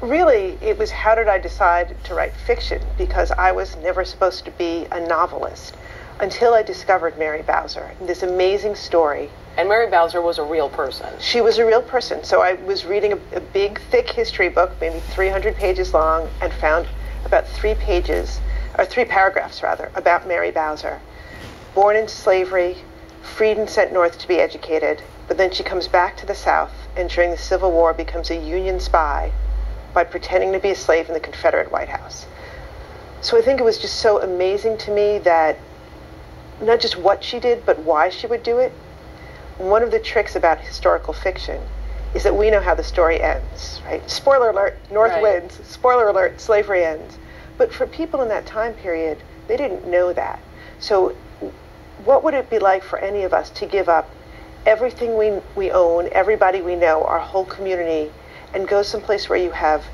Really, it was how did I decide to write fiction? Because I was never supposed to be a novelist until I discovered Mary Bowser, this amazing story. And Mary Bowser was a real person. She was a real person. So I was reading a big, thick history book, maybe 300 pages long, and found about 3 paragraphs rather, about Mary Bowser. Born into slavery, freed and sent north to be educated, but then she comes back to the South and during the Civil War becomes a Union spy by pretending to be a slave in the Confederate White House. So I think it was just so amazing to me that not just what she did, but why she would do it. One of the tricks about historical fiction is that we know how the story ends, right? Spoiler alert, North wins. Spoiler alert, slavery ends. But for people in that time period, they didn't know that. So what would it be like for any of us to give up everything we own, everybody we know, our whole community, and go someplace where you have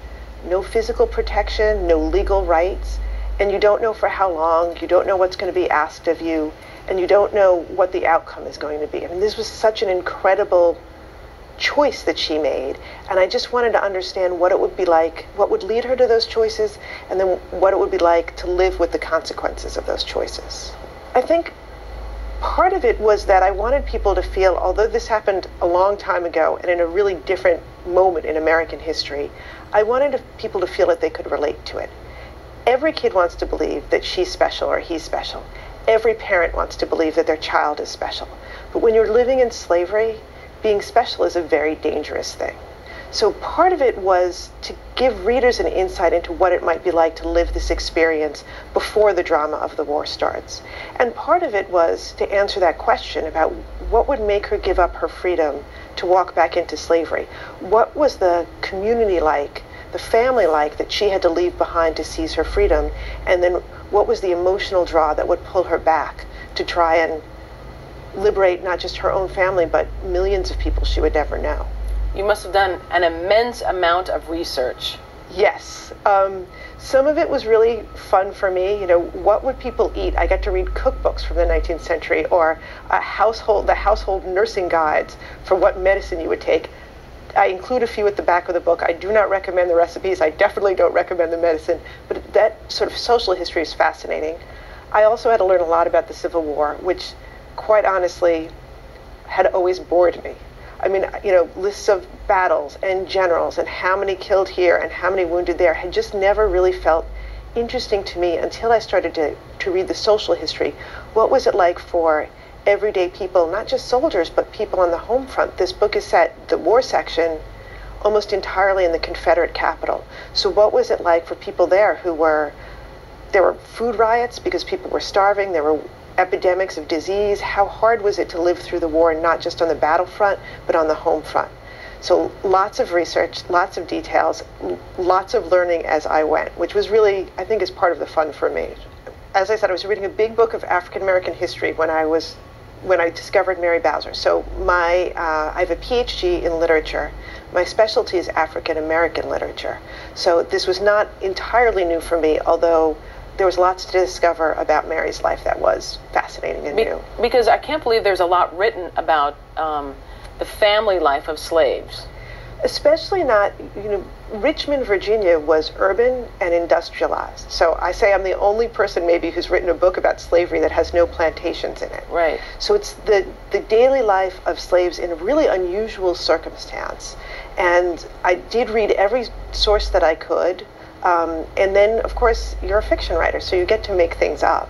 no physical protection, no legal rights, and you don't know for how long, you don't know what's going to be asked of you, and you don't know what the outcome is going to be. I mean, this was such an incredible choice that she made, and I just wanted to understand what it would be like, what would lead her to those choices, and then what it would be like to live with the consequences of those choices. I think part of it was that I wanted people to feel, although this happened a long time ago and in a really different moment in American history, I wanted people to feel that they could relate to it. Every kid wants to believe that she's special or he's special. Every parent wants to believe that their child is special. But when you're living in slavery, being special is a very dangerous thing. So part of it was to give readers an insight into what it might be like to live this experience before the drama of the war starts. And part of it was to answer that question about what would make her give up her freedom to walk back into slavery. What was the community like, the family like that she had to leave behind to seize her freedom? And then what was the emotional draw that would pull her back to try and liberate not just her own family, but millions of people she would never know? You must have done an immense amount of research. Yes. Some of it was really fun for me. You know, what would people eat? I got to read cookbooks from the 19th century or the household nursing guides for what medicine you would take. I include a few at the back of the book. I do not recommend the recipes. I definitely don't recommend the medicine. But that sort of social history is fascinating. I also had to learn a lot about the Civil War, which, quite honestly, had always bored me. I mean, you know, lists of battles and generals and how many killed here and how many wounded there had just never really felt interesting to me until I started to read the social history. What was it like for everyday people, not just soldiers, but people on the home front? This book is set, the war section, almost entirely in the Confederate capital. So what was it like for people there there were food riots because people were starving, there were epidemics of disease. How hard was it to live through the war, not just on the battlefront, but on the home front? So lots of research, lots of details, lots of learning as I went, which was really, I think, is part of the fun for me. As I said, I was reading a big book of African American history when I discovered Mary Bowser. So I have a PhD in literature. My specialty is African American literature. So this was not entirely new for me, although there was lots to discover about Mary's life that was fascinating and new. Because I can't believe there's a lot written about the family life of slaves. Especially not, you know, Richmond, Virginia was urban and industrialized. So I say I'm the only person maybe who's written a book about slavery that has no plantations in it. Right. So it's the daily life of slaves in a really unusual circumstance. And I did read every source that I could. And then, of course, you're a fiction writer, so you get to make things up.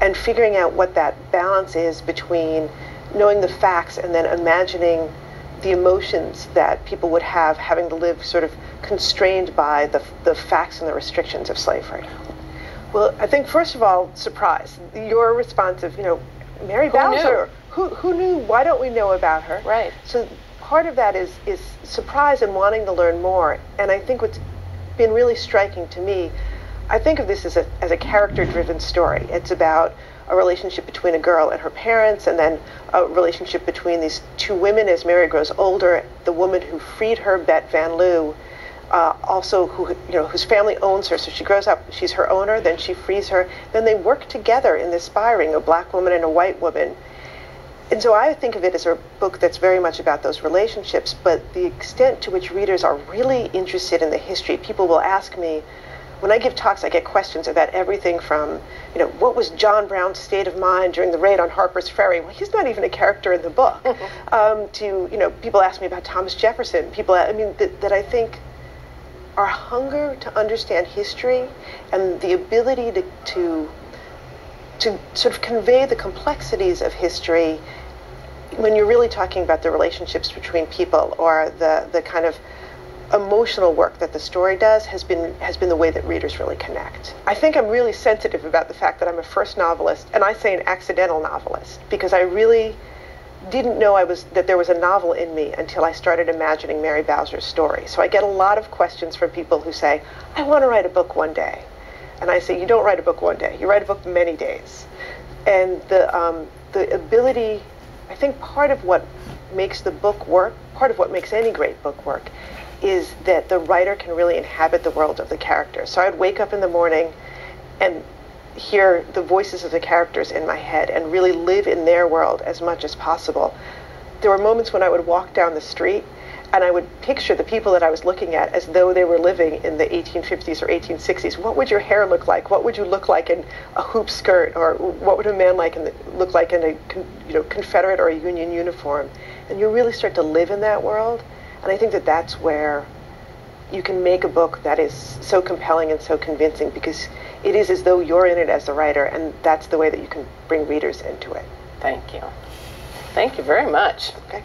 And figuring out what that balance is between knowing the facts and then imagining the emotions that people would have having to live sort of constrained by the facts and the restrictions of slavery. Well, I think, first of all, surprise. Your response of, you know, Mary Bowser, who knew? Why don't we know about her? Right. So part of that is surprise and wanting to learn more. And I think what's been really striking to me, I think of this as a character-driven story. It's about a relationship between a girl and her parents, and then a relationship between these two women as Mary grows older. The woman who freed her, Bet Van Loo, also whose family owns her. So she grows up, she's her owner, then she frees her. Then they work together in this spy ring, a black woman and a white woman. And so I think of it as a book that's very much about those relationships, but the extent to which readers are really interested in the history. People will ask me, when I give talks, I get questions about everything from, what was John Brown's state of mind during the raid on Harper's Ferry? Well, he's not even a character in the book. To, people ask me about Thomas Jefferson. People, that I think our hunger to understand history and the ability to sort of convey the complexities of history when you're really talking about the relationships between people, or the kind of emotional work that the story does, has been the way that readers really connect. I think I'm really sensitive about the fact that I'm a first novelist, and I say an accidental novelist, because I really didn't know that there was a novel in me until I started imagining Mary Bowser's story. So I get a lot of questions from people who say, I want to write a book one day. And I say, you don't write a book one day. You write a book many days. And the ability, I think part of what makes the book work, part of what makes any great book work, is that the writer can really inhabit the world of the characters. So I'd wake up in the morning and hear the voices of the characters in my head and really live in their world as much as possible. There were moments when I would walk down the street and I would picture the people that I was looking at as though they were living in the 1850s or 1860s. What would your hair look like? What would you look like in a hoop skirt? Or what would a man look like in a Confederate or a Union uniform? And you really start to live in that world. And I think that that's where you can make a book that is so compelling and so convincing, because it is as though you're in it as the writer, and that's the way that you can bring readers into it. Thank you. Thank you very much. Okay.